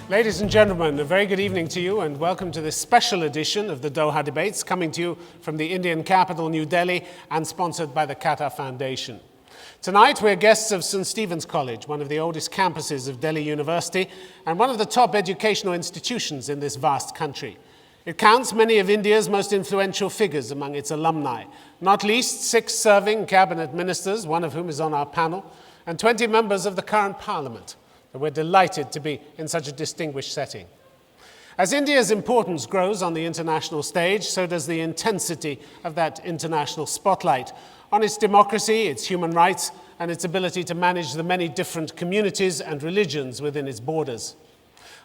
Ladies and gentlemen, a very good evening to you and welcome to this special edition of the Doha Debates, coming to you from the Indian capital, New Delhi, and sponsored by the Qatar Foundation. Tonight, we're guests of St. Stephen's College, one of the oldest campuses of Delhi University and one of the top educational institutions in this vast country. It counts many of India's most influential figures among its alumni, not least 6 serving cabinet ministers, one of whom is on our panel, and 20 members of the current parliament. We're delighted to be in such a distinguished setting. As India's importance grows on the international stage, so does the intensity of that international spotlight on its democracy, its human rights, and its ability to manage the many different communities and religions within its borders.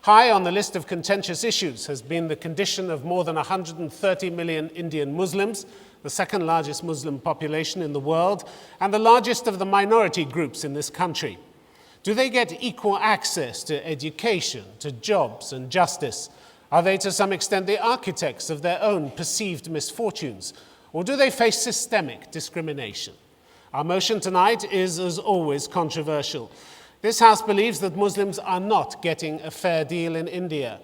High on the list of contentious issues has been the condition of more than 130 million Indian Muslims, the second largest Muslim population in the world, and the largest of the minority groups in this country. Do they get equal access to education, to jobs and justice? Are they to some extent the architects of their own perceived misfortunes? Or do they face systemic discrimination? Our motion tonight is, as always, controversial. This House believes that Muslims are not getting a fair deal in India.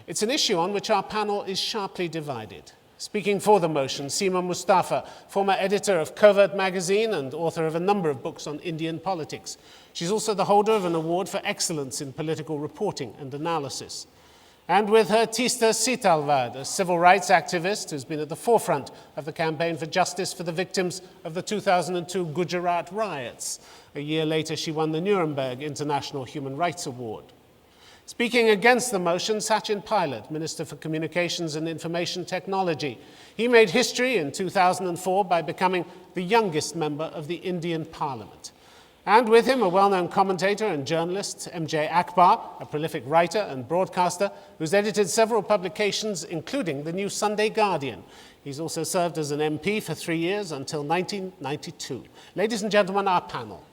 It's an issue on which our panel is sharply divided. Speaking for the motion, Seema Mustafa, former editor of Covert magazine and author of a number of books on Indian politics. She's also the holder of an award for excellence in political reporting and analysis. And with her, Teesta Setalvad, a civil rights activist who's been at the forefront of the campaign for justice for the victims of the 2002 Gujarat riots. A year later, she won the Nuremberg International Human Rights Award. Speaking against the motion, Sachin Pilot, Minister for Communications and Information Technology. He made history in 2004 by becoming the youngest member of the Indian Parliament. And with him, a well-known commentator and journalist, M.J. Akbar, a prolific writer and broadcaster who's edited several publications, including the New Sunday Guardian. He's also served as an MP for 3 years until 1992. Ladies and gentlemen, our panel.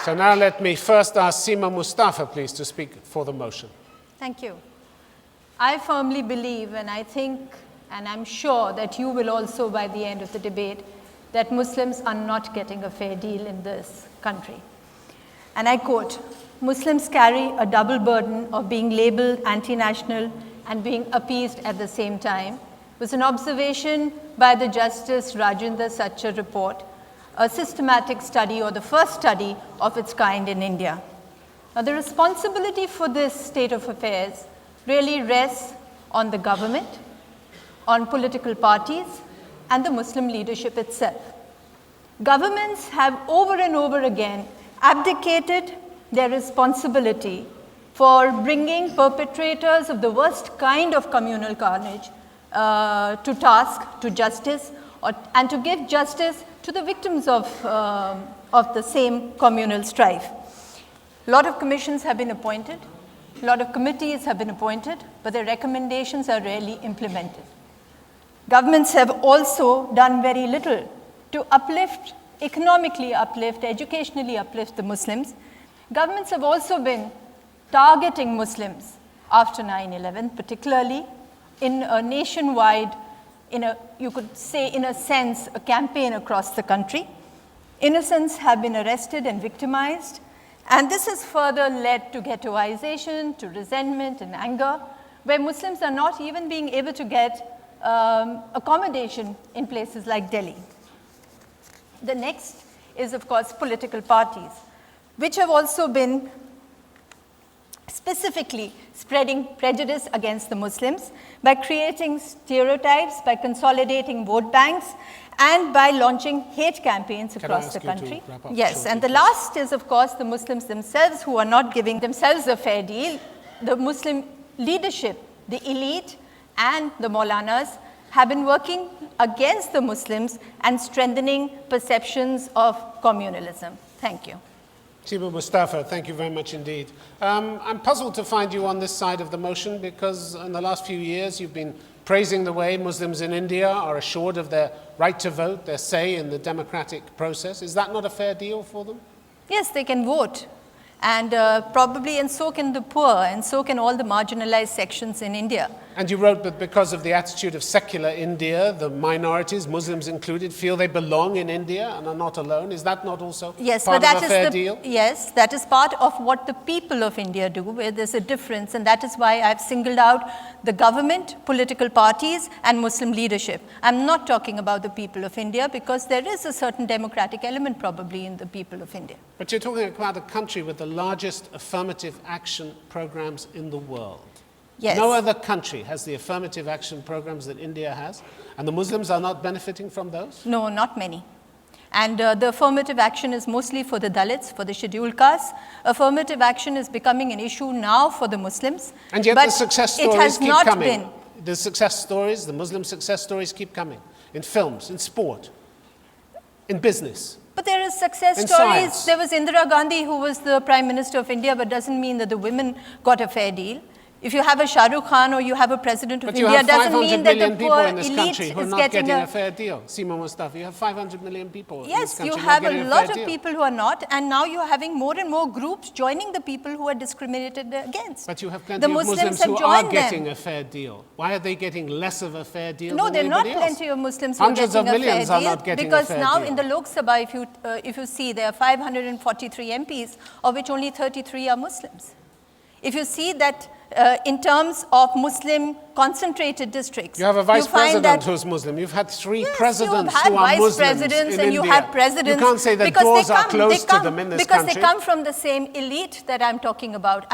So now let me first ask Seema Mustafa, please, to speak for the motion. Thank you. I firmly believe, and I think, and I'm sure that you will also by the end of the debate, that Muslims are not getting a fair deal in this country. And I quote, "Muslims carry a double burden of being labeled anti-national and being appeased at the same time." It was an observation by the Justice Rajendra Sachar report, a systematic study or the first study of its kind in India. Now, the responsibility for this state of affairs really rests on the government, on political parties, and the Muslim leadership itself. Governments have over and over again abdicated their responsibility for bringing perpetrators of the worst kind of communal carnage to task, to justice, and to give justice to the victims of the same communal strife. A lot of commissions have been appointed, a lot of committees have been appointed, but their recommendations are rarely implemented. Governments have also done very little to uplift, economically uplift, educationally uplift the Muslims. Governments have also been targeting Muslims after 9/11, particularly in a nationwide, you could say, in a sense, a campaign across the country. Innocents have been arrested and victimized, and this has further led to ghettoization, to resentment and anger, where Muslims are not even being able to get accommodation in places like Delhi. The next is, of course, political parties, which have also been specifically spreading prejudice against the Muslims by creating stereotypes, by consolidating vote banks, and by launching hate campaigns across the country. Yes, and the last is, of course, the Muslims themselves who are not giving themselves a fair deal. The Muslim leadership, the elite, and the Maulanas have been working against the Muslims and strengthening perceptions of communalism. Thank you. Seema Mustafa, thank you very much indeed. I'm puzzled to find you on this side of the motion because in the last few years you've been praising the way Muslims in India are assured of their right to vote, their say in the democratic process. Is that not a fair deal for them? Yes, they can vote. And probably, and so can the poor, and so can all the marginalized sections in India. And you wrote that because of the attitude of secular India, the minorities, Muslims included, feel they belong in India and are not alone. Is that not also part of a fair deal? Yes, that is part of what the people of India do, where there's a difference. And that is why I've singled out the government, political parties, and Muslim leadership. I'm not talking about the people of India because there is a certain democratic element probably in the people of India. But you're talking about a country with the largest affirmative action programs in the world. Yes. No other country has the affirmative action programs that India has, and the Muslims are not benefiting from those? No, not many. And the affirmative action is mostly for the Dalits, for the scheduled castes. Affirmative action is becoming an issue now for the Muslims. And yet the success stories keep coming. Been. The success stories, the Muslim success stories keep coming. In films, in sport, in business. But there is success stories. Science. There was Indira Gandhi who was the Prime Minister of India, but doesn't mean that the women got a fair deal. If you have a Shah Rukh Khan or you have a president of India, doesn't mean that the poor elite who are is not getting a fair deal. Seema Mustafa, you have 500 million people in this country. Yes, you have a lot of people who are not, and now you are having more and more groups joining the people who are discriminated against. But you have plenty of Muslims who are getting a fair deal. Why are they getting less of a fair deal than anybody else? No, there are not plenty of Muslims who are getting a fair deal. Because now in the Lok Sabha, if you see, there are 543 MPs, of which only 33 are Muslims. If you see that in terms of Muslim concentrated districts, you have a vice president who's Muslim. You've had three presidents who are Muslims presidents in and India. You have presidents. You can't say that doors are closed to them in this country. Because they come from the same elite that I'm talking about.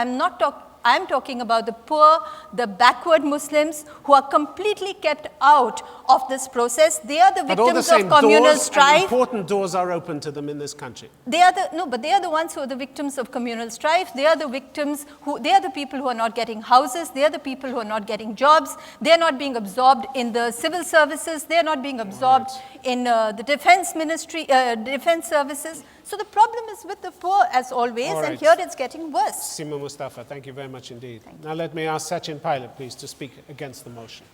I'm talking about the poor, the backward Muslims who are completely kept out of this process. They are the victims of communal strife. Important doors are open to them in this country. They are the ones who are the victims of communal strife. They are the victims they are the people who are not getting houses. They are the people who are not getting jobs. They are not being absorbed in the civil services. They are not being absorbed in the defense ministry, defense services. So the problem is with the poor, as always, and here it's getting worse. Seema Mustafa, thank you very much indeed. Now let me ask Sachin Pilot, please, to speak against the motion.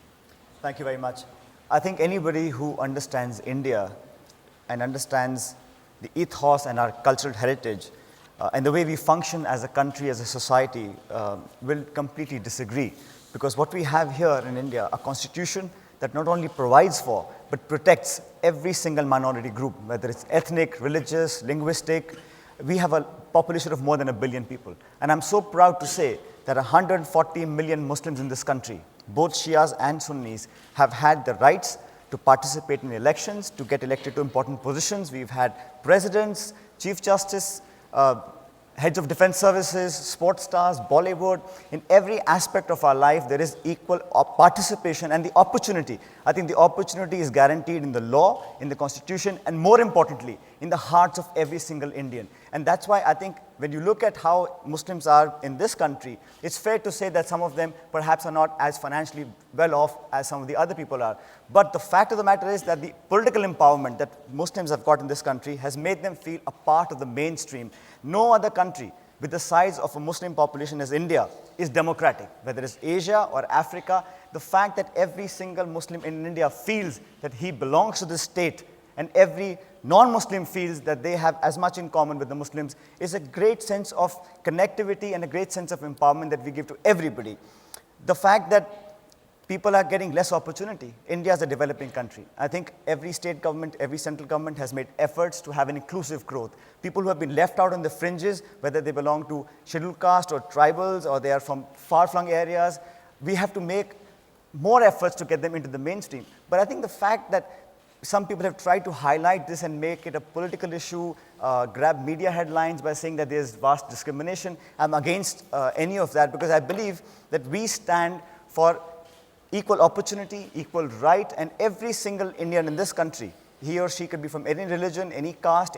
Thank you very much. I think anybody who understands India and understands the ethos and our cultural heritage and the way we function as a country, as a society, will completely disagree. Because what we have here in India, a constitution that not only provides for, but protects every single minority group, whether it's ethnic, religious, linguistic. We have a population of more than 1 billion people. And I'm so proud to say that 140 million Muslims in this country, both Shias and Sunnis, have had the rights to participate in elections, to get elected to important positions. We've had presidents, chief justice, heads of defense services, sports stars, Bollywood. In every aspect of our life, there is equal participation and the opportunity. I think the opportunity is guaranteed in the law, in the constitution, and more importantly, in the hearts of every single Indian. And that's why I think when you look at how Muslims are in this country, it's fair to say that some of them perhaps are not as financially well off as some of the other people are. But the fact of the matter is that the political empowerment that Muslims have got in this country has made them feel a part of the mainstream. No other country with the size of a Muslim population as India is democratic, whether it's Asia or Africa. The fact that every single Muslim in India feels that he belongs to this state and every non-Muslim feels that they have as much in common with the Muslims is a great sense of connectivity and a great sense of empowerment that we give to everybody. The fact that people are getting less opportunity. India is a developing country. I think every state government, every central government has made efforts to have an inclusive growth. People who have been left out on the fringes, whether they belong to scheduled caste or tribals or they are from far-flung areas, we have to make more efforts to get them into the mainstream. But I think the fact that some people have tried to highlight this and make it a political issue, grab media headlines by saying that there's vast discrimination. I'm against any of that because I believe that we stand for equal opportunity, equal right, and every single Indian in this country, he or she could be from any religion, any caste,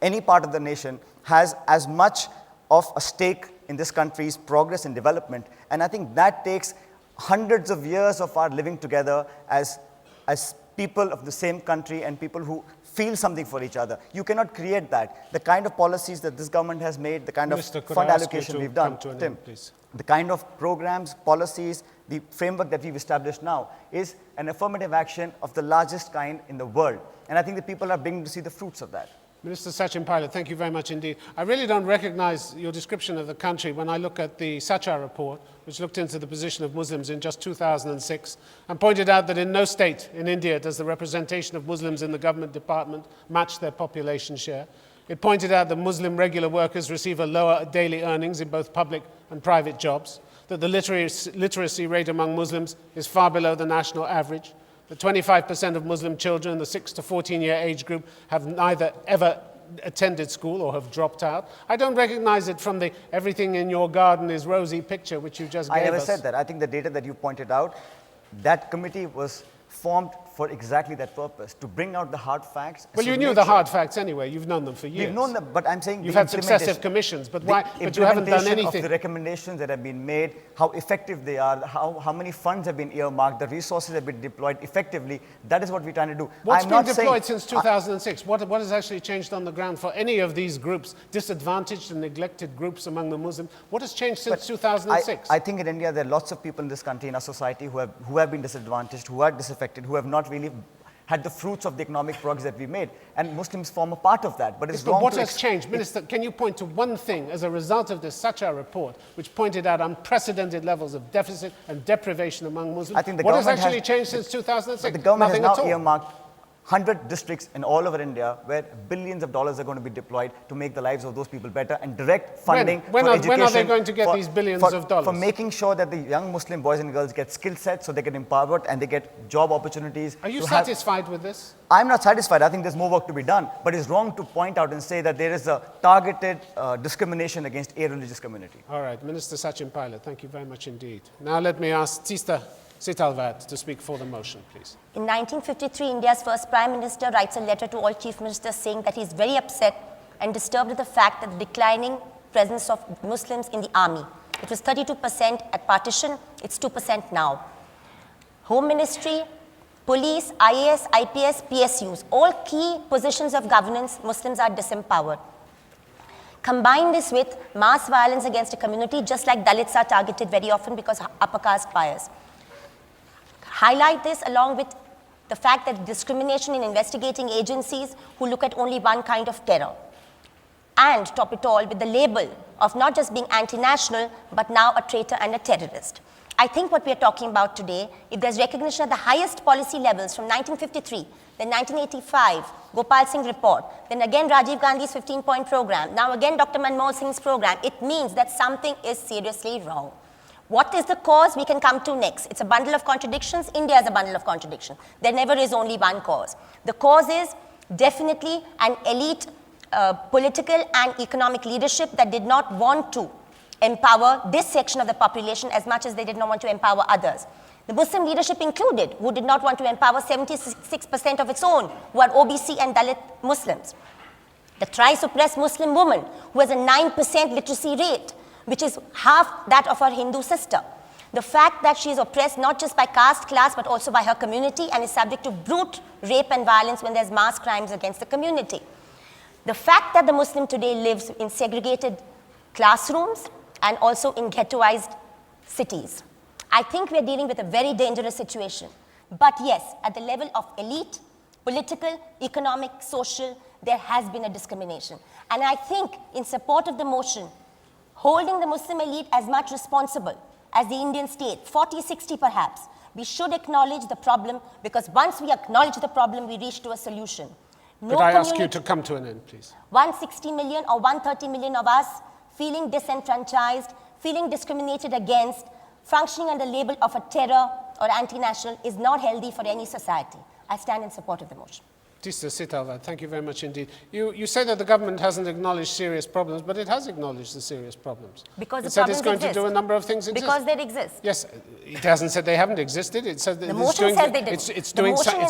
any part of the nation, has as much of a stake in this country's progress and development. And I think that takes hundreds of years of our living together as people of the same country and people who feel something for each other. You cannot create that. The kind of policies that this government has made, the kind of fund allocation we've done, Tim, the kind of programs, policies, the framework that we've established now is an affirmative action of the largest kind in the world. And I think the people are beginning to see the fruits of that. Minister Sachin Pilot, thank you very much indeed. I really don't recognize your description of the country when I look at the Sachar report, which looked into the position of Muslims in just 2006 and pointed out that in no state in India does the representation of Muslims in the government department match their population share. It pointed out that Muslim regular workers receive a lower daily earnings in both public and private jobs, that the literacy rate among Muslims is far below the national average, that 25% of Muslim children in the 6 to 14-year age group have neither ever attended school or have dropped out. I don't recognize it from the everything in your garden is rosy picture which you just gave us. I never said that. I think the data that you pointed out, that committee was formed for exactly that purpose, to bring out the hard facts. Well, you knew the hard facts anyway. You've known them for years. We've known them, but I'm saying you've had successive commissions, but why? But you haven't done anything. Of the recommendations that have been made, how effective they are, how many funds have been earmarked, the resources have been deployed effectively. That is what we're trying to do. What's been deployed since 2006? What has actually changed on the ground for any of these groups, disadvantaged and neglected groups among the Muslims? What has changed since 2006? I think in India there are lots of people in this country, in our society, who have been disadvantaged, who are disaffected, who have not really had the fruits of the economic progress that we made, and Muslims form a part of that. But it's wrong. What has changed, Minister? Can you point to one thing as a result of this Sachar report, which pointed out unprecedented levels of deficit and deprivation among Muslims? I think the what has government actually changed since 2006? The government Nothing has now at all. earmarked 100 districts in all over India where billions of dollars are going to be deployed to make the lives of those people better, and direct funding for education. When are they going to get these billions of dollars? For making sure that the young Muslim boys and girls get skill sets so they get empowered and they get job opportunities. Are you satisfied with this? I'm not satisfied. I think there's more work to be done. But it's wrong to point out and say that there is a targeted discrimination against a religious community. All right, Minister Sachin Pilot, thank you very much indeed. Now let me ask Tista Sitalvat to speak for the motion, please. In 1953, India's first Prime Minister writes a letter to all Chief Ministers saying that he is very upset and disturbed with the fact that the declining presence of Muslims in the army. It was 32% at partition, it's 2% now. Home Ministry, police, IAS, IPS, PSUs, all key positions of governance, Muslims are disempowered. Combine this with mass violence against a community, just like Dalits are targeted very often because upper caste bias. Highlight this along with the fact that discrimination in investigating agencies who look at only one kind of terror. And top it all with the label of not just being anti-national, but now a traitor and a terrorist. I think what we are talking about today, if there's recognition at the highest policy levels from 1953, then 1985, Gopal Singh report, then again Rajiv Gandhi's 15-point program, now again Dr. Manmohan Singh's program, it means that something is seriously wrong. What is the cause? We can come to next. It's a bundle of contradictions. India is a bundle of contradictions. There never is only one cause. The cause is definitely an elite political and economic leadership that did not want to empower this section of the population as much as they did not want to empower others. The Muslim leadership included, who did not want to empower 76% of its own, who are OBC and Dalit Muslims. The thrice oppressed Muslim woman, who has a 9% literacy rate, which is half that of her Hindu sister. The fact that she is oppressed not just by caste, class, but also by her community and is subject to brute rape and violence when there's mass crimes against the community. The fact that the Muslim today lives in segregated classrooms and also in ghettoized cities. I think we're dealing with a very dangerous situation. But yes, at the level of elite, political, economic, social, there has been a discrimination. And I think in support of the motion, holding the Muslim elite as much responsible as the Indian state, 40-60 perhaps, we should acknowledge the problem, because once we acknowledge the problem, we reach to a solution. Could I ask you to come to an end, please? 160 million or 130 million of us feeling disenfranchised, feeling discriminated against, functioning under the label of a terror or anti-national is not healthy for any society. I stand in support of the motion. Tista Sitalvat, thank you very much indeed. You say that the government hasn't acknowledged serious problems, but it has acknowledged the serious problems. Because it said it's going to do a number of things. Because they exist. Yes, it hasn't said they haven't existed. It said that the motion says they did. It's doing something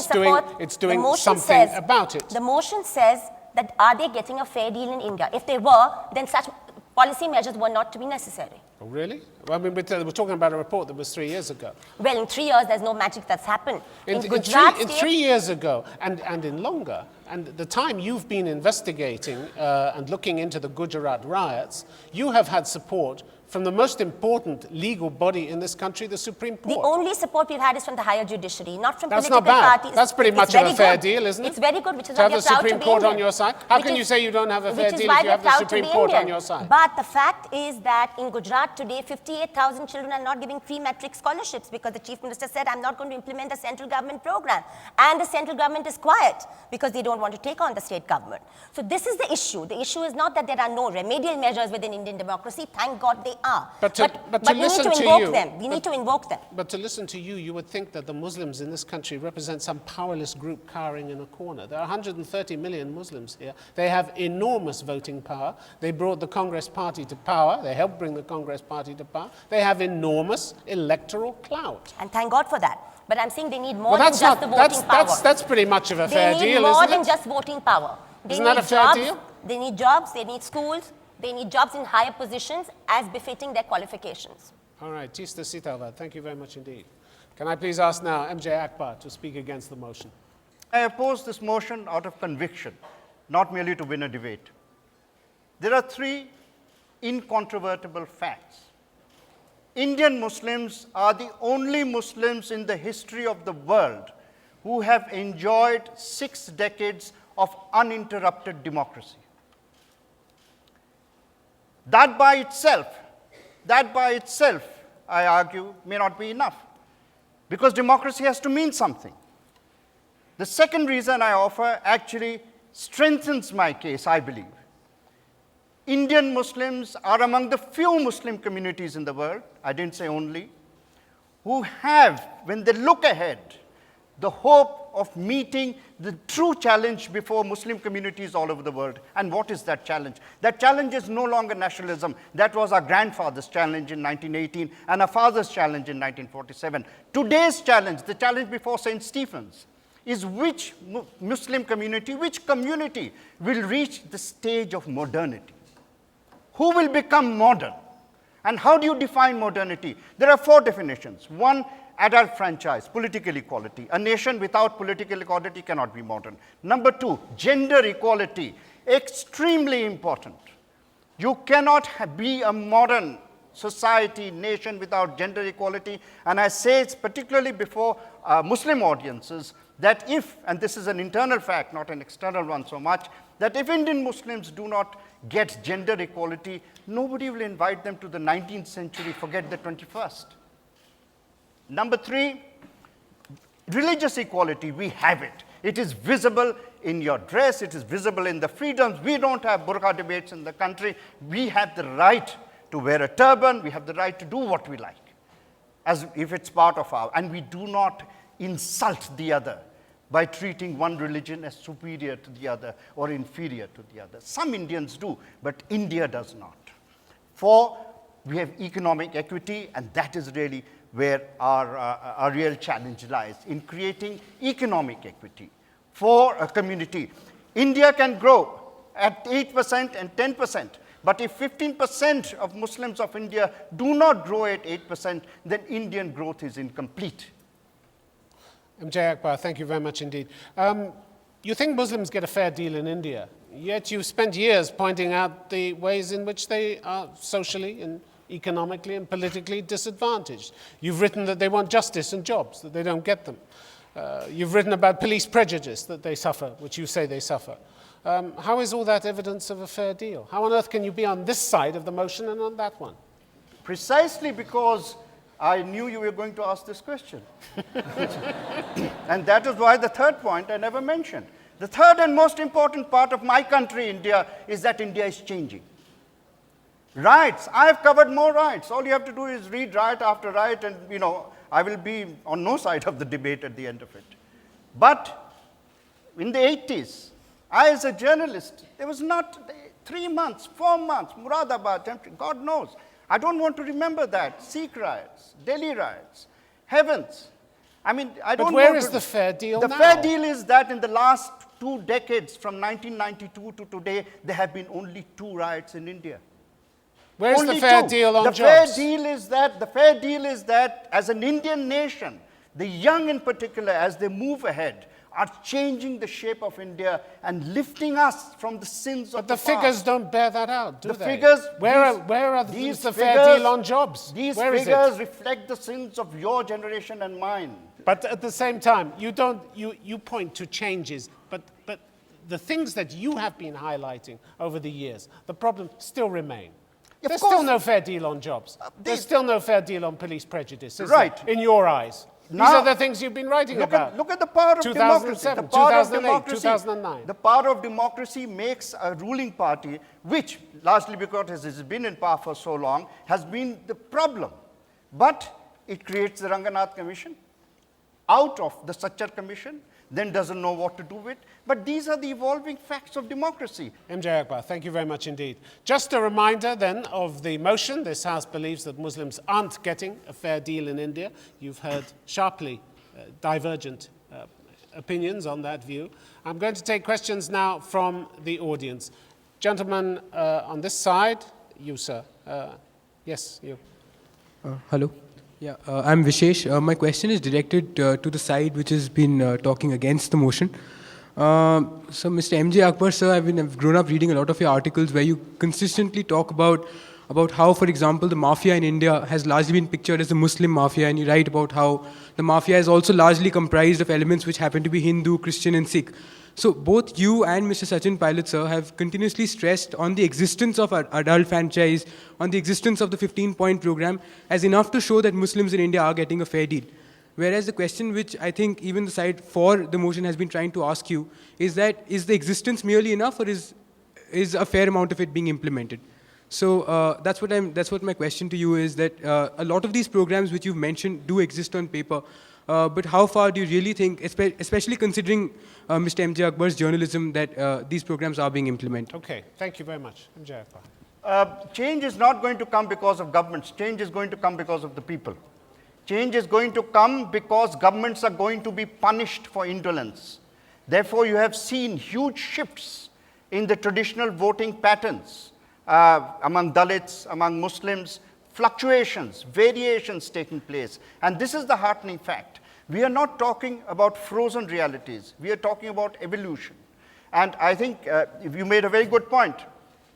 about it. The motion says that are they getting a fair deal in India? If they were, then such policy measures were not to be necessary. Oh, really? Well, I mean, we're talking about a report that was 3 years ago. Well, in 3 years, there's no magic that's happened. In 3 years ago, and in longer, and the time you've been investigating and looking into the Gujarat riots, you have had support from the most important legal body in this country, the Supreme Court. The only support we've had is from the higher judiciary, not from That's political not bad. parties. That's pretty much of a fair deal, isn't it? It's very good, which is To why have we're the proud Supreme to be Court Indian. on your side? How Which can is- you say you don't have a fair which is deal why if you we're have the proud to Supreme be Court on Indian. your side? But the fact is that in Gujarat today, 58,000 children are not giving free metric scholarships because the Chief Minister said, I'm not going to implement the central government program. And the central government is quiet because they don't want to take on the state government. So this is the issue. The issue is not that there are no remedial measures within Indian democracy. Thank God they are. But to we need listen to to invoke you- them. We need to invoke them. But to listen to you, you would think that the Muslims in this country represent some powerless group cowering in a corner. There are 130 million Muslims here. They have enormous voting power. They brought the Congress Party to power. They helped bring the Congress Party to power. They have enormous electoral clout. And thank God for that. But I'm saying they need more Well, than just the voting power. that's pretty much of a fair They need deal, more isn't than it? just voting power. They Isn't that need a fair jobs, deal? They need jobs, they need schools, they need jobs in higher positions as befitting their qualifications. All right, Tista Sitawat, thank you very much indeed. Can I please ask now MJ Akbar to speak against the motion? I oppose this motion out of conviction, not merely to win a debate. There are three incontrovertible facts. Indian Muslims are the only Muslims in the history of the world who have enjoyed 6 decades of uninterrupted democracy. That by itself, I argue, may not be enough, because democracy has to mean something. The second reason I offer actually strengthens my case, I believe. Indian Muslims are among the few Muslim communities in the world, I didn't say only, who have, when they look ahead, the hope of meeting the true challenge before Muslim communities all over the world. And what is that challenge? That challenge is no longer nationalism. That was our grandfather's challenge in 1918 and our father's challenge in 1947. Today's challenge, the challenge before St. Stephen's, is which Muslim community, which community will reach the stage of modernity? Who will become modern? And how do you define modernity? There are 4 definitions. 1, adult franchise, political equality. A nation without political equality cannot be modern. Number 2, gender equality, extremely important. You cannot be a modern society, nation without gender equality. And I say it's particularly before Muslim audiences that if, and this is an internal fact, not an external one so much, that if Indian Muslims do not get gender equality, nobody will invite them to the 19th century, forget the 21st. Number 3, religious equality, we have it. It is visible in your dress, it is visible in the freedoms. We don't have burqa debates in the country. We have the right to wear a turban, we have the right to do what we like, as if it's part of our, and we do not insult the other by treating one religion as superior to the other or inferior to the other. Some Indians do, but India does not. 4, we have economic equity, and that is really where our real challenge lies, in creating economic equity for a community. India can grow at 8% and 10%, but if 15% of Muslims of India do not grow at 8%, then Indian growth is incomplete. MJ Akbar, thank you very much indeed. You think Muslims get a fair deal in India, yet you've spent years pointing out the ways in which they are socially and economically and politically disadvantaged. You've written that they want justice and jobs, that they don't get them. You've written about police prejudice that they suffer, which you say they suffer. How is all that evidence of a fair deal? How on earth can you be on this side of the motion and on that one? Precisely because I knew you were going to ask this question. And that is why the third point I never mentioned. The third and most important part of my country, India, is that India is changing. Rights, I have covered more rights. All you have to do is read right after right, and I will be on no side of the debate at the end of it. But in the 80s, I as a journalist, there was not 3 months, 4 months, Muradabad, God knows. I don't want to remember that. Sikh riots, Delhi riots, heavens. I mean, I don't But where want is to, the fair deal The now? fair deal is that in the last 2 decades, from 1992 to today, there have been only 2 riots in India. Where's the Only fair 2. deal on the jobs? The fair deal is that as an Indian nation, the young in particular, as they move ahead, are changing the shape of India and lifting us from the sins of But the figures don't bear that out, do the they? Figures, where are these the fair deal on jobs? These Where is figures it? reflect the sins of your generation and mine. But at the same time, you point to changes, but the things that you have been highlighting over the years, the problems still remain. Of There's course. still no fair deal on jobs. There's still no fair deal on police prejudice, is Right. there, in your eyes? These Now, are the things you've been writing Look about. at the power of democracy. 2007, The power of 2008, democracy. 2009. The power of democracy makes a ruling party, which largely because it has been in power for so long, has been the problem. But it creates the Ranganath Commission out of the Sachar Commission, then doesn't know what to do with. But these are the evolving facts of democracy. MJ Akbar, thank you very much indeed. Just a reminder then of the motion. This House believes that Muslims aren't getting a fair deal in India. You've heard sharply divergent opinions on that view. I'm going to take questions now from the audience. Gentlemen on this side, you sir. Yes, you. Hello. Yeah, I'm Vishesh. My question is directed to the side which has been talking against the motion. So, Mr. MJ Akbar, sir, I've grown up reading a lot of your articles where you consistently talk about how, for example, the mafia in India has largely been pictured as a Muslim mafia, and you write about how the mafia is also largely comprised of elements which happen to be Hindu, Christian, and Sikh. So both you and Mr. Sachin Pilot, sir, have continuously stressed on the existence of adult franchise, on the existence of the 15-point program as enough to show that Muslims in India are getting a fair deal. Whereas the question which I think even the side for the motion has been trying to ask you is that, is the existence merely enough, or is a fair amount of it being implemented? So that's what my question to you is, that a lot of these programs which you've mentioned do exist on paper, but how far do you really think, especially considering Mr. MJ Akbar's journalism, that these programs are being implemented? Okay, thank you very much. MJ Akbar. Change is not going to come because of governments. Change is going to come because of the people. Change is going to come because governments are going to be punished for indolence. Therefore, you have seen huge shifts in the traditional voting patterns among Dalits, among Muslims, fluctuations, variations taking place. And this is the heartening fact. We are not talking about frozen realities. We are talking about evolution. And I think you made a very good point,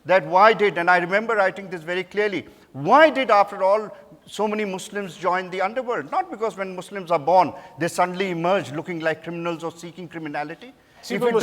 that why did, and I remember writing this very clearly, why did, after all, so many Muslims join the underworld? Not because when Muslims are born, they suddenly emerge looking like criminals or seeking criminality. If you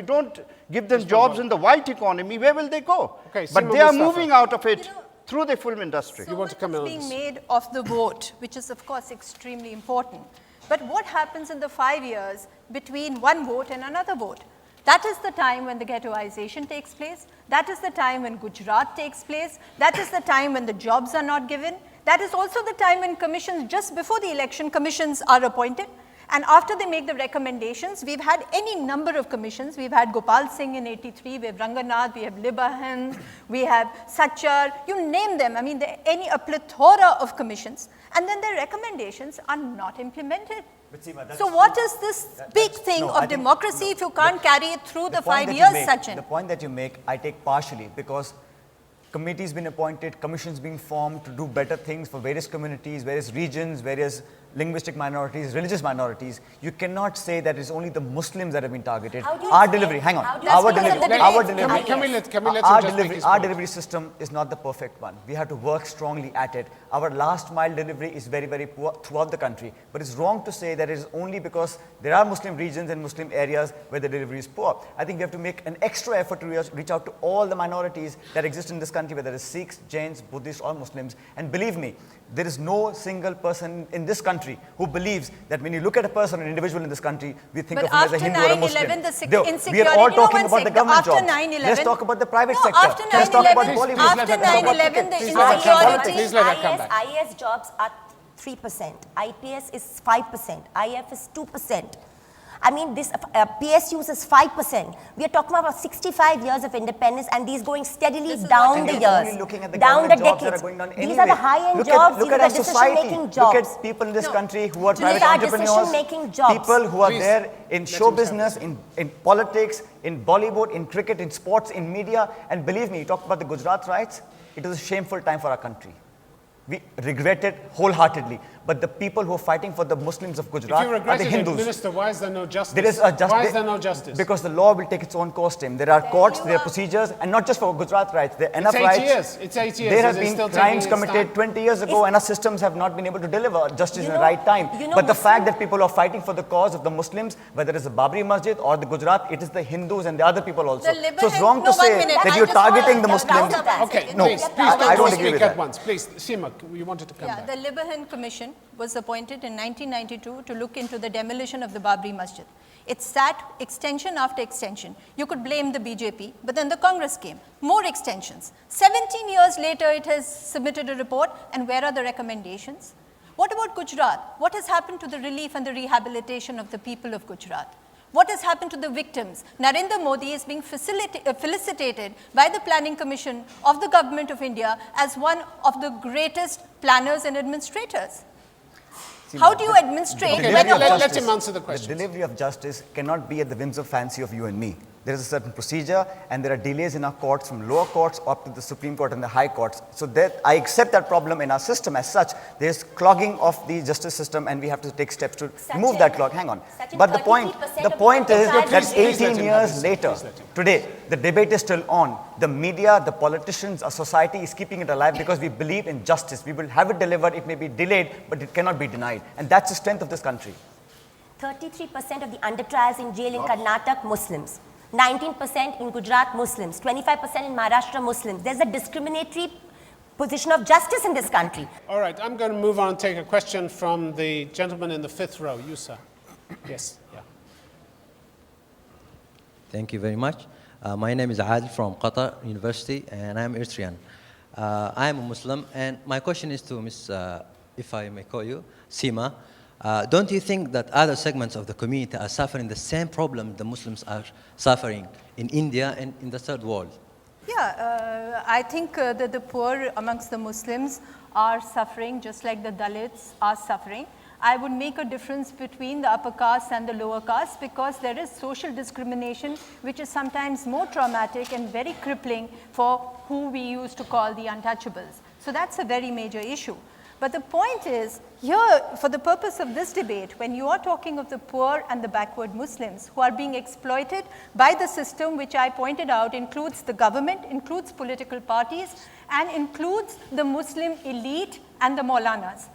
don't give them jobs in the white economy, where will they go? Okay, but they are moving out of it through the film industry. So much is being made of the vote, which is of course extremely important. But what happens in the 5 years between one vote and another vote? That is the time when the ghettoization takes place. That is the time when Gujarat takes place. That is the time when the jobs are not given. That is also the time when commissions, just before the election, commissions are appointed. And after they make the recommendations, we've had any number of commissions. We've had Gopal Singh in '83, we have Ranganath, we have Libahan, we have Sachar, you name them. I mean, a plethora of commissions. And then their recommendations are not implemented. So what is this big thing of democracy if you can't carry it through the 5 years, Sachin? The point that you make, I take partially, because committees been appointed, commissions being formed to do better things for various communities, various regions, various linguistic minorities, religious minorities. You cannot say that it's only the Muslims that have been targeted. Our delivery, hang on, our delivery system is not the perfect one. We have to work strongly at it. Our last mile delivery is very, very poor throughout the country. But it's wrong to say that it is only because there are Muslim regions and Muslim areas where the delivery is poor. I think we have to make an extra effort to reach out to all the minorities that exist in this country, whether it's Sikhs, Jains, Buddhists or Muslims. And believe me, there is no single person in this country who believes that when you look at a person, an individual in this country, we think of him as a Hindu or a Muslim. We are all talking about the government jobs. Let's talk about the private sector. Let's talk about Bollywood. After 9/11, the insecurity. IAS jobs are 3%, IPS is 5%, IF is 2%. I mean, this PSUs is 5%. We are talking about 65 years of independence, and these going steadily down the years, down the decades. These are the high-end jobs. These are the decision-making jobs. Look at people in this country who are private entrepreneurs, people who are there in show business, in politics, in Bollywood, in cricket, in sports, in media. And believe me, you talked about the Gujarat riots. It was a shameful time for our country. We regret it wholeheartedly. But the people who are fighting for the Muslims of If you Gujarat are regret the it, Hindus. Minister, why is there no justice? There is a Why is there no justice? Because the law will take its own course, Tim. There are courts, there are procedures, and not just for Gujarat rights. There are enough It's 8 rights. years. It's 8 years. There have Is it been still crimes taking its committed time? 20 years ago, and our systems have not been able to deliver justice in the right time. you know, But the Muslim- fact that people are fighting for the cause of the Muslims, whether it's the Babri Masjid or the Gujarat, it is the Hindus and the other people also. The So it's wrong to no, 1 say minute. that I you're just wanna- targeting the round Muslims. up that. Okay, No, please I don't don't speak agree with at that. once. Please, Seema, you wanted to come back. The Libehan Commission was appointed in 1992 to look into the demolition of the Babri Masjid. It sat extension after extension. You could blame the BJP, but then the Congress came. More extensions. 17 years later, it has submitted a report, and where are the recommendations? What about Gujarat? What has happened to the relief and the rehabilitation of the people of Gujarat? What has happened to the victims? Narendra Modi is being felicitated by the Planning Commission of the Government of India as one of the greatest planners and administrators. How do you administrate Okay, when a let whole- him answer the question. The delivery of justice cannot be at the whims of fancy of you and me. There is a certain procedure, and there are delays in our courts, from lower courts up to the Supreme Court and the high courts. So that I accept that problem in our system as such. There's clogging of the justice system, and we have to take steps to remove that clog. Hang on. Sachin, But the point 33% is of the that Please let 18 him years have his- later, please let him. today, the debate is still on. The media, the politicians, our society is keeping it alive because we believe in justice. We will have it delivered. It may be delayed, but it cannot be denied. And that's the strength of this country. 33% of the under trials in jail in Karnataka, Muslims. 19% in Gujarat, Muslims. 25% in Maharashtra, Muslims. There's a discriminatory position of justice in this country. All right, I'm going to move on and take a question from the gentleman in the fifth row. You, sir. Yes, yeah. Thank you very much. My name is Adil from Qatar University, and I'm Eritrean. I am a Muslim, and my question is to Ms., if I may call you, Seema. Don't you think that other segments of the community are suffering the same problem the Muslims are suffering in India and in the third world? Yeah, I think that the poor amongst the Muslims are suffering just like the Dalits are suffering. I would make a difference between the upper caste and the lower caste because there is social discrimination which is sometimes more traumatic and very crippling for who we used to call the untouchables. So that's a very major issue. But the point is, here, for the purpose of this debate, when you are talking of the poor and the backward Muslims who are being exploited by the system, which I pointed out includes the government, includes political parties, and includes the Muslim elite and the Maulanas.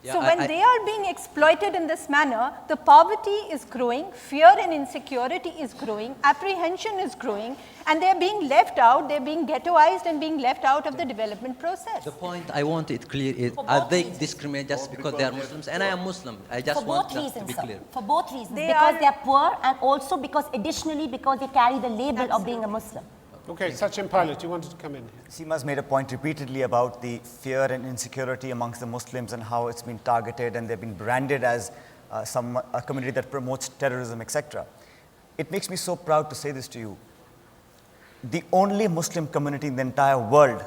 Yeah, So when they are being exploited in this manner, the poverty is growing, fear and insecurity is growing, apprehension is growing, and they're being left out, they're being ghettoized and being left out of the development process. The point I want it clear is, For are both they reasons. discriminated just because they are Muslims? And I am Muslim. I just For want both that reasons, to be sir. clear. For both reasons. They because are- they are poor and also because additionally because they carry the label of being a Muslim. Okay, Sachin Pilot, you wanted to come in. Seema's made a point repeatedly about the fear and insecurity amongst the Muslims and how it's been targeted and they've been branded as a community that promotes terrorism, etc. It makes me so proud to say this to you. The only Muslim community in the entire world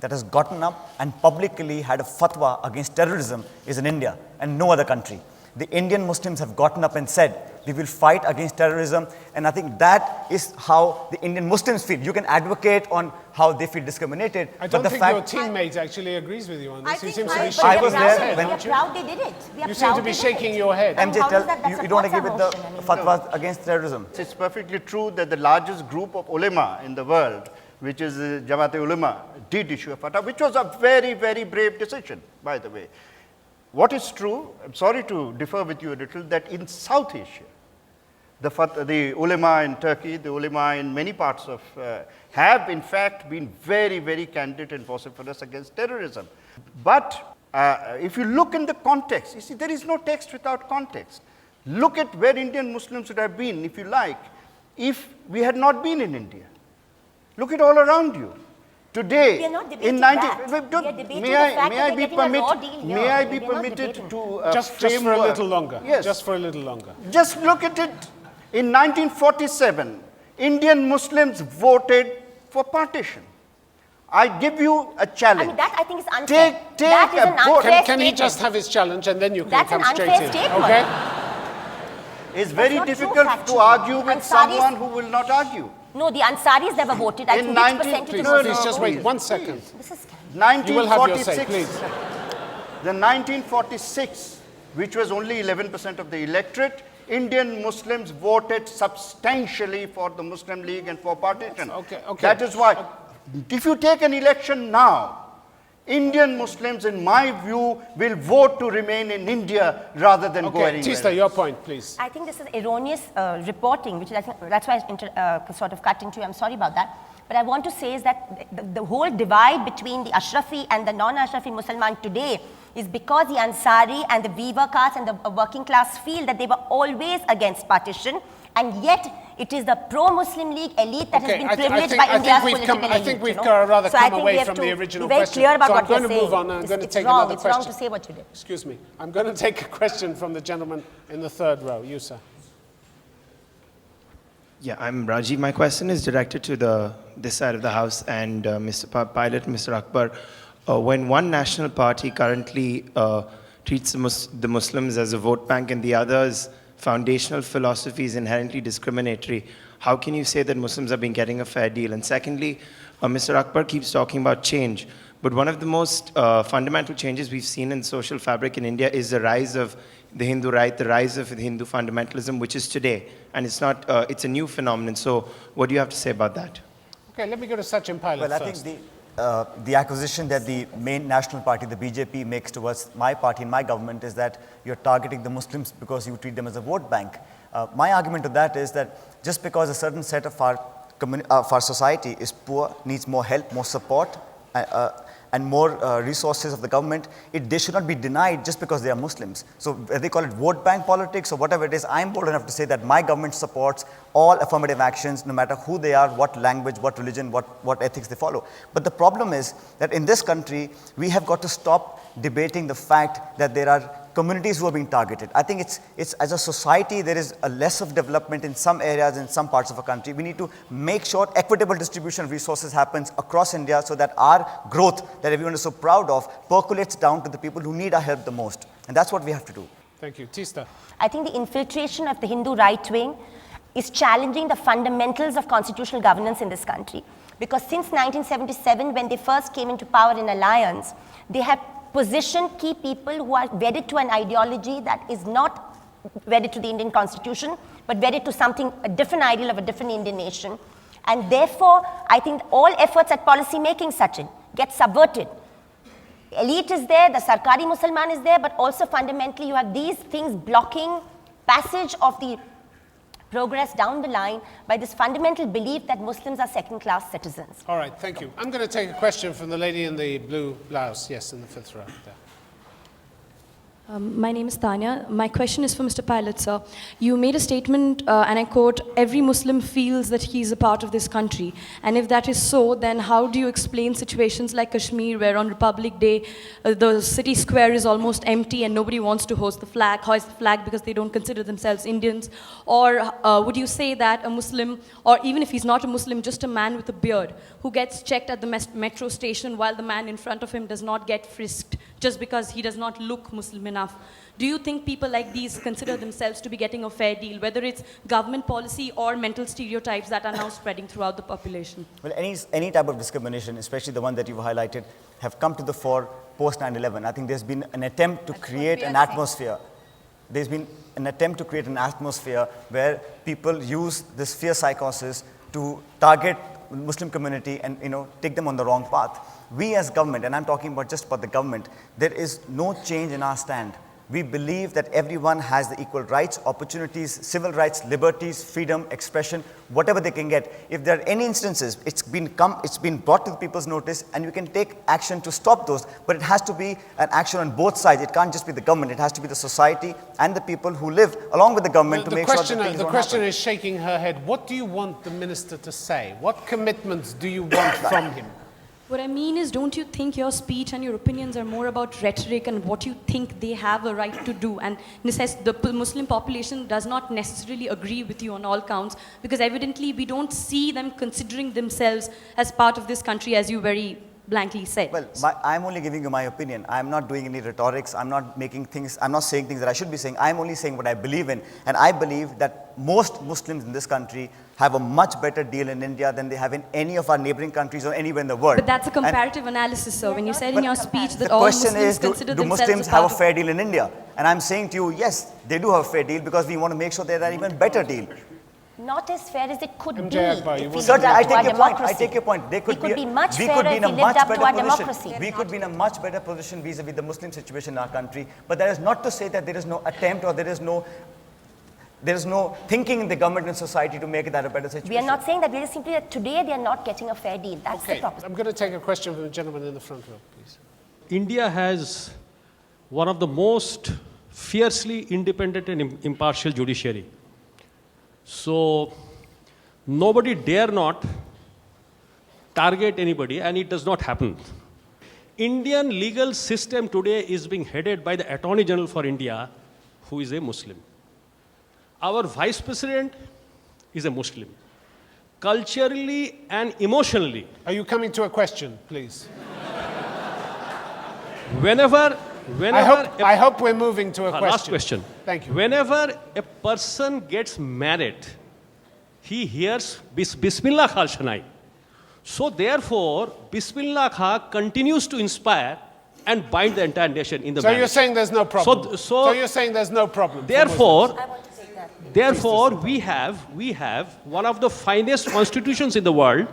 that has gotten up and publicly had a fatwa against terrorism is in India and no other country. The Indian Muslims have gotten up and said, we will fight against terrorism, and I think that is how the Indian Muslims feel. You can advocate on how they feel discriminated, I but don't the think your fact teammate actually agrees with you on I this. He think seems to I- be but I shaking was his there head, when- We are don't you? proud they did it. We are You seem proud to be they did shaking it. your head. MJ, How tell is that? That's you, a you don't agree with the motion. I mean, fatwas against terrorism. It's perfectly true that the largest group of ulema in the world, which is Jamaat-e-Ulema, did issue a fatwa, which was a very, very brave decision, by the way. What is true, I'm sorry to differ with you a little, that in South Asia, the ulema in Turkey, the ulema in many parts of, have in fact been very, very candid and vociferous against terrorism. But if you look in the context, you see, there is no text without context. Look at where Indian Muslims would have been, if you like, if we had not been in India. Look at all around you. Today, We are not debating in that. 90, We are debating may the I, fact may that I they're be getting a raw permitted, deal may here. I be We are not permitted debating. to Just for a framework- little longer. Yes. Just for a little longer. Just look at it. In 1947, Indian Muslims voted for partition. I give you a I challenge. mean, that I think is unfair. Take That is a an vote. unfair Can he statement. just have his challenge and then you can That's come an straight unfair in? statement. Okay? It's very not true, difficult to factually. argue with Ansaris- someone who will not argue. No, the Ansaris never voted. I In think 19 which percentage Please, was please just wait 1 second. This is You will have your say, 1946, please. the 1946, which was only 11% of the electorate, Indian Muslims voted substantially for the Muslim League and for partition. Okay. That is why, if you take an election now, Indian Muslims, in my view, will vote to remain in India rather than go anywhere. Tista, your point, please. I think this is erroneous reporting, which is, I think, that's why I sort of cut into you. I'm sorry about that. But I want to say is that the whole divide between the Ashrafi and the non-Ashrafi Musliman today is because the Ansari and the weaver caste and the working class feel that they were always against partition, and yet it is the pro-Muslim League elite that has been privileged by India's political elite. I think we've rather come away from the original question. Be very clear about so what I'm going you're to move on. I'm going to take another question. It's wrong to say what you did. Excuse me. I'm going to take a question from the gentleman in the third row. You, sir. Yeah, I'm Rajiv. My question is directed to this side of the House and Mr. Pilot, Mr. Akbar. When one national party currently treats the Muslims as a vote bank and the other's foundational philosophy is inherently discriminatory, how can you say that Muslims have been getting a fair deal? And secondly, Mr. Akbar keeps talking about change, but one of the most fundamental changes we've seen in social fabric in India is the rise of the Hindu right, the rise of the Hindu fundamentalism, which is today. And it's not, it's a new phenomenon. So what do you have to say about that? Okay, let me go to Sachin Pilot Well, first. I think the acquisition that the main national party, the BJP, makes towards my party and my government is that you're targeting the Muslims because you treat them as a vote bank. My argument to that is that just because a certain set of our society is poor, needs more help, more support, and more resources of the government, they should not be denied just because they are Muslims. So they call it vote bank politics or whatever it is. I'm bold enough to say that my government supports all affirmative actions, no matter who they are, what language, what religion, what ethics they follow. But the problem is that in this country, we have got to stop debating the fact that there are communities who are being targeted. I think it's as a society, there is a less of development in some areas, in some parts of our country. We need to make sure equitable distribution of resources happens across India so that our growth that everyone is so proud of percolates down to the people who need our help the most. And that's what we have to do. Thank you. Tista. I think the infiltration of the Hindu right wing is challenging the fundamentals of constitutional governance in this country. Because since 1977, when they first came into power in alliance, they have positioned key people who are wedded to an ideology that is not wedded to the Indian constitution, but wedded to something, a different ideal of a different Indian nation. And therefore, I think all efforts at policy making, Sachin, get subverted. Elite is there, the Sarkari Musalman is there, but also fundamentally you have these things blocking passage of the progress down the line by this fundamental belief that Muslims are second-class citizens. All right, thank you. I'm going to take a question from the lady in the blue blouse. Yes, in the fifth row there. My name is Tanya. My question is for Mr. Pilot, sir. You made a statement, and I quote, every Muslim feels that he is a part of this country. And if that is so, then how do you explain situations like Kashmir, where on Republic Day, the city square is almost empty and nobody wants to hoist the flag because they don't consider themselves Indians? Or would you say that a Muslim, or even if he's not a Muslim, just a man with a beard, who gets checked at the metro station while the man in front of him does not get frisked just because he does not look Muslim enough? Do you think people like these consider themselves to be getting a fair deal, whether it's government policy or mental stereotypes that are now spreading throughout the population? Well, any type of discrimination, especially the one that you've highlighted, have come to the fore post 9/11. I think there's been an attempt to create an atmosphere. There's been an attempt to create an atmosphere where people use this fear psychosis to target the Muslim community and take them on the wrong path. We as government, and I'm talking about just about the government, there is no change in our stand. We believe that everyone has the equal rights, opportunities, civil rights, liberties, freedom, expression, whatever they can get. If there are any instances, it's been brought to the people's notice, and we can take action to stop those. But it has to be an action on both sides. It can't just be the government. It has to be the society and the people who live along with the government to make sure that things don't happen. The question is shaking her head. What do you want the minister to say? What commitments do you want from him? What I mean is, don't you think your speech and your opinions are more about rhetoric and what you think they have a right to do? And the Muslim population does not necessarily agree with you on all counts, because evidently we don't see them considering themselves as part of this country, as you very blankly said. Well, I'm only giving you my opinion. I'm not doing any rhetorics. I'm not saying things that I should be saying. I'm only saying what I believe in. And I believe that most Muslims in this country have a much better deal in India than they have in any of our neighboring countries or anywhere in the world. But that's a comparative analysis, sir. When you said in your speech that The all question Muslims is, consider do themselves Muslims a have part a of fair deal in India? And I'm saying to you, yes, they do have a fair deal because we want to make sure they have an even better deal. Not as fair as it could be MJ Akbar, you if we want lived to- Certainly, up I to our take your point. I democracy. take your point. We could be much we fairer could be if in a we much lived up to better our position. democracy. We could be in a much better position vis-a-vis the Muslim situation in our country. But that is not to say that there is no attempt or there is no thinking in the government and society to make that a better situation. We are not saying that. We are simply that today they are not getting a fair deal. That's the Okay, problem. I'm going to take a question from the gentleman in the front row, please. India has one of the most fiercely independent and impartial judiciary. So nobody dare not target anybody, and it does not happen. Indian legal system today is being headed by the Attorney General for India, who is a Muslim. Our Vice President is a Muslim. Culturally and emotionally, Are you coming to a question, please? whenever I hope we're moving to a question. Last question. Thank you. Whenever a person gets married, he hears Bismillah Khal Shanai. So therefore, Bismillah Kha continues to inspire and bind the entire nation in the So marriage. you're saying there's no problem? So you're saying there's no problem? for Therefore, Muslims? we have one of the finest constitutions in the world,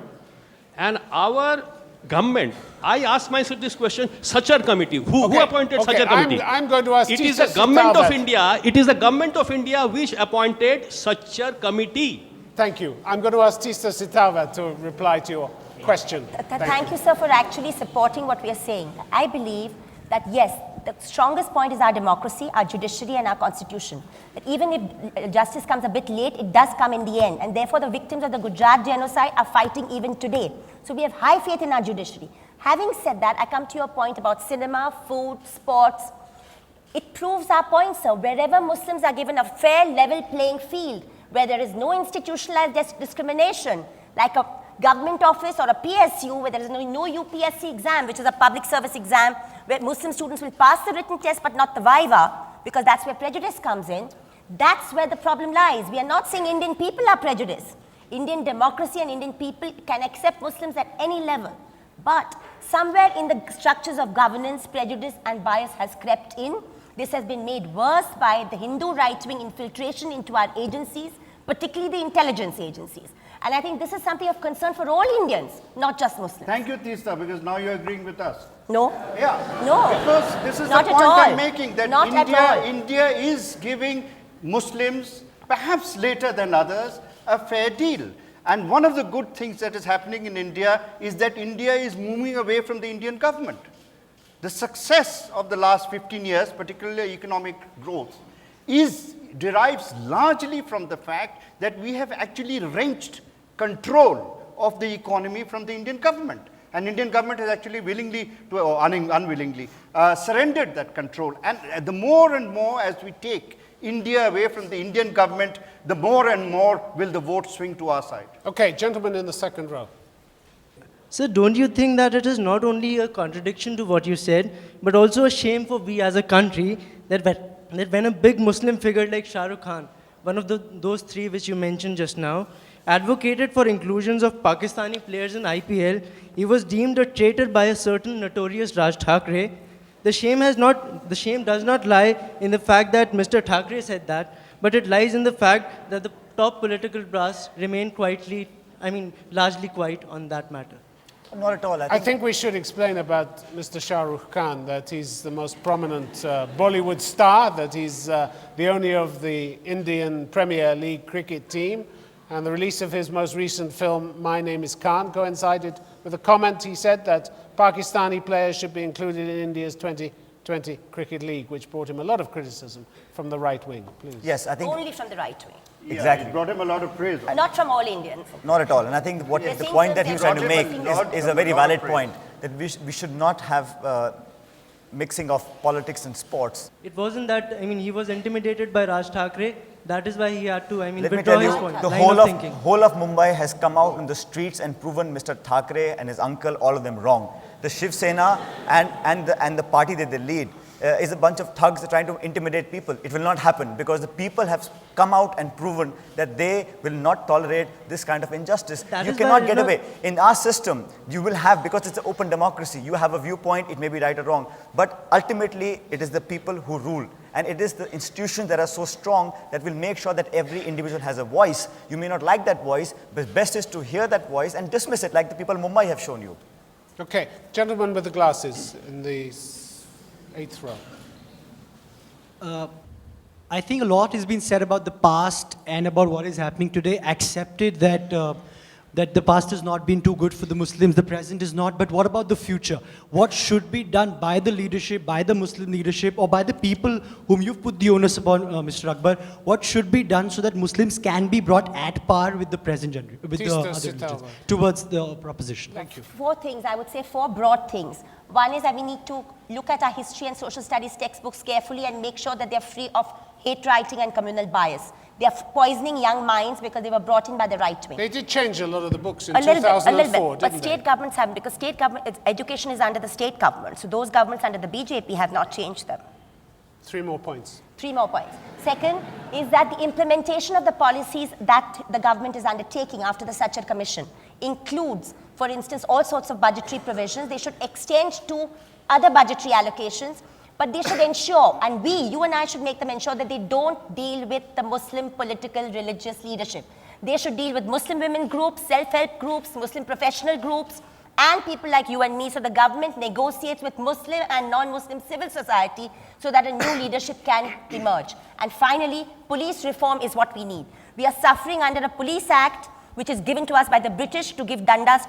and our government. I ask myself this question: Sachar committee. Who appointed Sachar committee? I'm going to ask It is Tisa the government of Sitawat. India. It is the government of India which appointed Sachar committee. Thank you. I'm going to ask Tisa Sitawat to reply to your question. Thank you, sir, for actually supporting what we are saying. I believe that, yes, the strongest point is our democracy, our judiciary, and our constitution. That even if justice comes a bit late, it does come in the end. And therefore, the victims of the Gujarat genocide are fighting even today. So we have high faith in our judiciary. Having said that, I come to your point about cinema, food, sports. It proves our point, sir. Wherever Muslims are given a fair, level playing field, where there is no institutionalized discrimination, like a government office or a PSU, where there is no UPSC exam, which is a public service exam, where Muslim students will pass the written test but not the viva, because that's where prejudice comes in. That's where the problem lies. We are not saying Indian people are prejudiced. Indian democracy and Indian people can accept Muslims at any level. But somewhere in the structures of governance, prejudice and bias has crept in. This has been made worse by the Hindu right-wing infiltration into our agencies, particularly the intelligence agencies. And I think this is something of concern for all Indians, not just Muslims. Thank you, Tista, because now you're agreeing with us. No. Yeah. No. Because this is Not the at point all. I'm making, that Not at all. India is giving Muslims, perhaps later than others, a fair deal. And one of the good things that is happening in India is that India is moving away from the Indian government. The success of the last 15 years, particularly economic growth, derives largely from the fact that we have actually wrenched control of the economy from the Indian government. And Indian government has actually willingly, or unwillingly, surrendered that control. And the more and more as we take India away from the Indian government, the more and more will the vote swing to our side. Okay, gentleman in the second row. Sir, don't you think that it is not only a contradiction to what you said, but also a shame for we as a country that when a big Muslim figure like Shah Rukh Khan, one of those three which you mentioned just now, advocated for inclusions of Pakistani players in IPL, he was deemed a traitor by a certain notorious Raj Thackeray. The shame does not lie in the fact that Mr. Thackeray said that, but it lies in the fact that the top political brass remained largely quiet on that matter. Not at all. I think we should explain about Mr. Shah Rukh Khan, that he's the most prominent Bollywood star, that he's the owner of the Indian Premier League cricket team, and the release of his most recent film, My Name is Khan, coincided with a comment he said that Pakistani players should be included in India's 2020 Cricket League, which brought him a lot of criticism from the right wing. Please. Yes, I think Only from the right wing. exactly. It brought him a lot of praise. Not from all Indians. Not at all. And I think There the seems point to that be he's a trying to lot make of is a very valid point, that we should not have mixing of politics and sports. It wasn't that, he was intimidated by Raj Thackeray. That is why he had to, Let me withdraw tell you, his point. the line of thinking. whole of Mumbai has come out in the streets and proven Mr. Thackeray and his uncle, all of them wrong. the Shiv Sena and the party that they lead is a bunch of thugs trying to intimidate people. It will not happen because the people have come out and proven that they will not tolerate this kind of injustice. You cannot get away. In our system, you will have, because it's an open democracy, you have a viewpoint, it may be right or wrong, but ultimately it is the people who rule. And it is the institutions that are so strong that will make sure that every individual has a voice. You may not like that voice, but best is to hear that voice and dismiss it like the people in Mumbai have shown you. Okay, gentleman with the glasses in the 8th row. I think a lot has been said about the past and about what is happening today. Accepted that that the past has not been too good for the Muslims, the present is not. But what about the future? What should be done by the leadership, by the Muslim leadership, or by the people whom you've put the onus upon, Mr. Akbar? What should be done so that Muslims can be brought at par with the present generation, with the other religions, towards the proposition? Thank you. 4 things, I would say 4 broad things. One is that we need to look at our history and social studies textbooks carefully and make sure that they're free of hate writing and communal bias. They are poisoning young minds because they were brought in by the right wing. They did change a lot of the books in a little 2004, bit, but state governments haven't, because state government, education is under the state government. So those governments under the BJP have not changed them. 3 more points. 3 more points. Second is that the implementation of the policies that the government is undertaking after the Sachar Commission includes, for instance, all sorts of budgetary provisions. They should extend to other budgetary allocations, but they should ensure, and you and I should make them ensure that they don't deal with the Muslim political religious leadership. They should deal with Muslim women groups, self-help groups, Muslim professional groups, and people like you and me. So the government negotiates with Muslim and non-Muslim civil society so that a new leadership can emerge. And finally, police reform is what we need. We are suffering under a police act which is given to us by the British to give dandas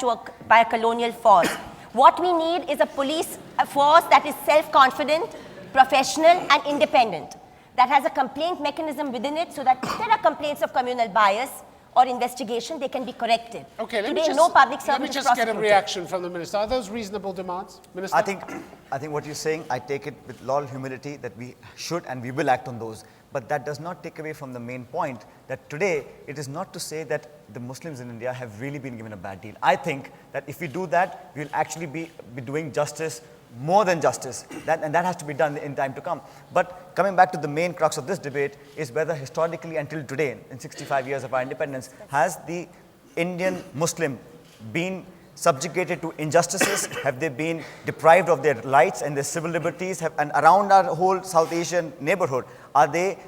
by a colonial force. What we need is a police force that is self-confident, professional and independent, that has a complaint mechanism within it so that if there are complaints of communal bias or investigation, they can be corrected. Okay, Today, no public servant let me is just get a prosecuted. reaction from the Minister. Are those reasonable demands, Minister? I think what you're saying, I take it with a lot of humility that we should and we will act on those. But that does not take away from the main point that today it is not to say that the Muslims in India have really been given a bad deal. I think that if we do that, we will actually be doing justice, more than justice, and that has to be done in time to come. But coming back to the main crux of this debate is whether historically until today, in 65 years of our independence, has the Indian Muslim been subjugated to injustices? Have they been deprived of their rights and their civil liberties? And around our whole South Asian neighborhood, are they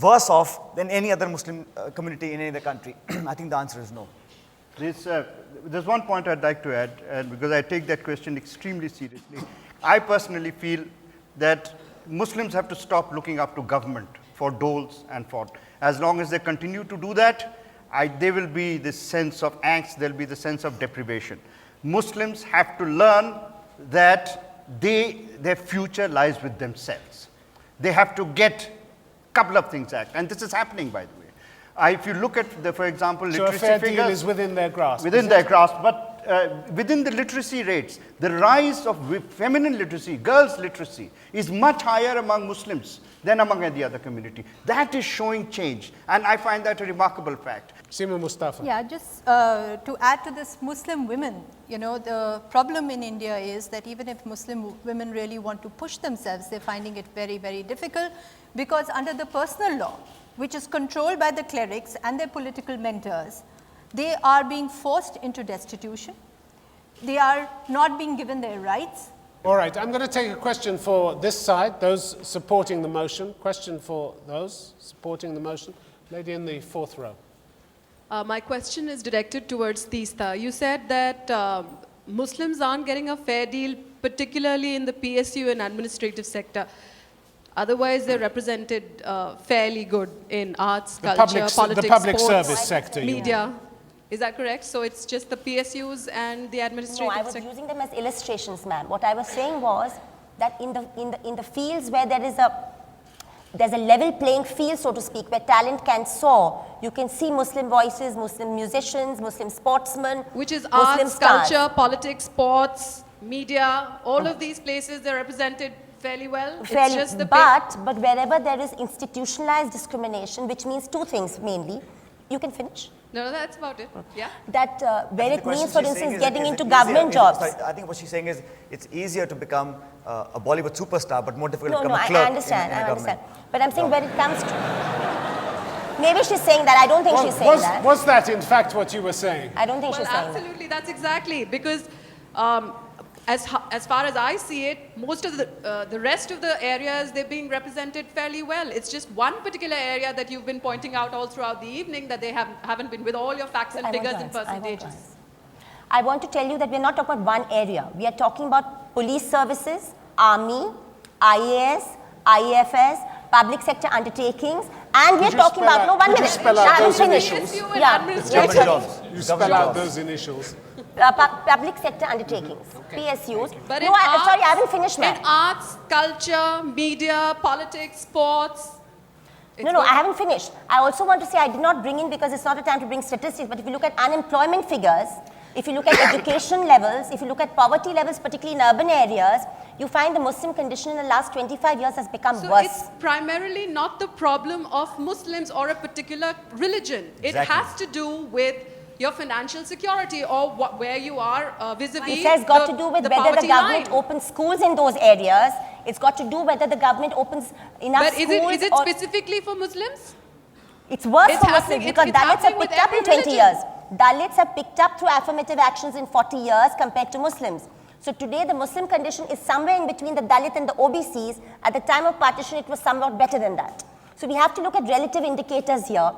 worse off than any other Muslim community in any other country? I think the answer is no. There's one point I'd like to add, and because I take that question extremely seriously. I personally feel that Muslims have to stop looking up to government for doles and for, as long as they continue to do that, there will be this sense of angst, there will be the sense of deprivation. Muslims have to learn that their future lies with themselves. They have to get a couple of things out, and this is happening, by the way. If you look at, for example, literacy so a fair figures, deal is within their grasp. Within their grasp, but within the literacy rates, the rise of feminine literacy, girls' literacy, is much higher among Muslims than among any other community. That is showing change, and I find that a remarkable fact. Seema Mustafa. Yeah, just to add to this, Muslim women, the problem in India is that even if Muslim women really want to push themselves, they're finding it very, very difficult, because under the personal law, which is controlled by the clerics and their political mentors, they are being forced into destitution. They are not being given their rights. All right, I'm going to take a question for this side, those supporting the motion. Question for those supporting the motion. Lady in the 4th row. My question is directed towards Teesta. You said that Muslims aren't getting a fair deal, particularly in the PSU and administrative sector. Otherwise, they're represented fairly good in arts, culture, politics, the public sports, service sector, media. Is that correct? So it's just the PSUs and the administrative sector? No, I was using them as illustrations, ma'am. What I was saying was that in the fields where there's a level playing field, so to speak, where talent can soar, you can see Muslim voices, Muslim musicians, Muslim sportsmen, which is Muslim arts, stars. culture, politics, sports, media, all of these places, they're represented fairly well. It's just the but wherever there is institutionalized discrimination, which means 2 things mainly, you can finish. No, that's about it. Yeah. That where it means, for instance, getting into Is it government easier- jobs. Sorry, I think what she's saying is it's easier to become a Bollywood superstar, but more difficult No, to become no, a clerk I understand, in a I understand. government. But I'm saying when it comes to, maybe she's saying that. I don't think she's saying that. Was that in fact what you were saying? I don't think Well, she's saying that. absolutely, that's exactly because as far as I see it, most of the rest of the areas, they're being represented fairly well. It's just one particular area that you've been pointing out all throughout the evening that they haven't been, with all your facts and figures and percentages. I want to tell you that we're not talking about one area. We are talking about police services, army, IAS, IAFS, public sector undertakings, and we're talking about, no, 1 minute. Could you spell out those finished. initials? Yeah. You spell out those initials. Public sector undertakings, PSUs. But no, in arts, sorry, I haven't finished, ma'am. In arts, culture, media, politics, sports. No, I haven't finished. I also want to say I did not bring in, because it's not a time to bring statistics, but if you look at unemployment figures, if you look at education levels, if you look at poverty levels, particularly in urban areas, you find the Muslim condition in the last 25 years has become So worse. it's primarily not the problem of Muslims or a particular religion. It Exactly. has to do with your financial security or where you are vis-a-vis It has got to do with whether the poverty government line. opens schools in those areas. It's got to do whether the government opens enough But schools. is it or- specifically for Muslims? It's worse It's for happening- Muslims it's- because it's Dalits have happening with picked up in every 20 religion. years. Dalits have picked up through affirmative actions in 40 years compared to Muslims. So today the Muslim condition is somewhere in between the Dalit and the OBCs. At the time of partition, it was somewhat better than that. So we have to look at relative indicators here.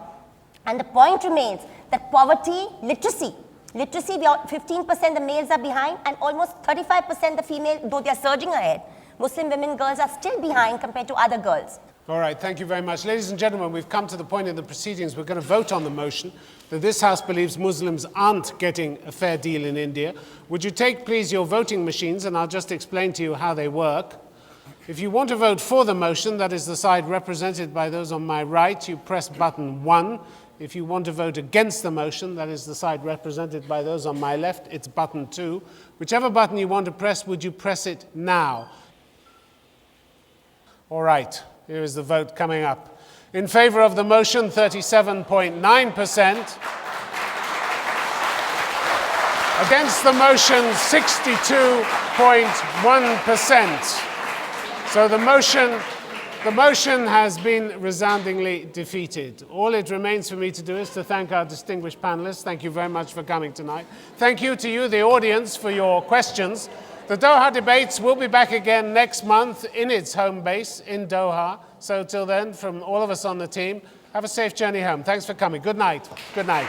And the point remains that poverty, literacy, we are 15% the males are behind and almost 35% the female, though they are surging ahead. Muslim women, girls are still behind compared to other girls. All right, thank you very much. Ladies and gentlemen, we've come to the point in the proceedings we're going to vote on the motion that this House believes Muslims aren't getting a fair deal in India. Would you take, please, your voting machines, and I'll just explain to you how they work. If you want to vote for the motion, that is the side represented by those on my right, you press button 1. If you want to vote against the motion, that is the side represented by those on my left, it's button 2. Whichever button you want to press, would you press it now? All right, here is the vote coming up. In favor of the motion, 37.9%. Against the motion, 62.1%. So the motion has been resoundingly defeated. All it remains for me to do is to thank our distinguished panelists. Thank you very much for coming tonight. Thank you to you, the audience, for your questions. The Doha Debates will be back again next month in its home base in Doha. So till then, from all of us on the team, have a safe journey home. Thanks for coming. Good night. Good night.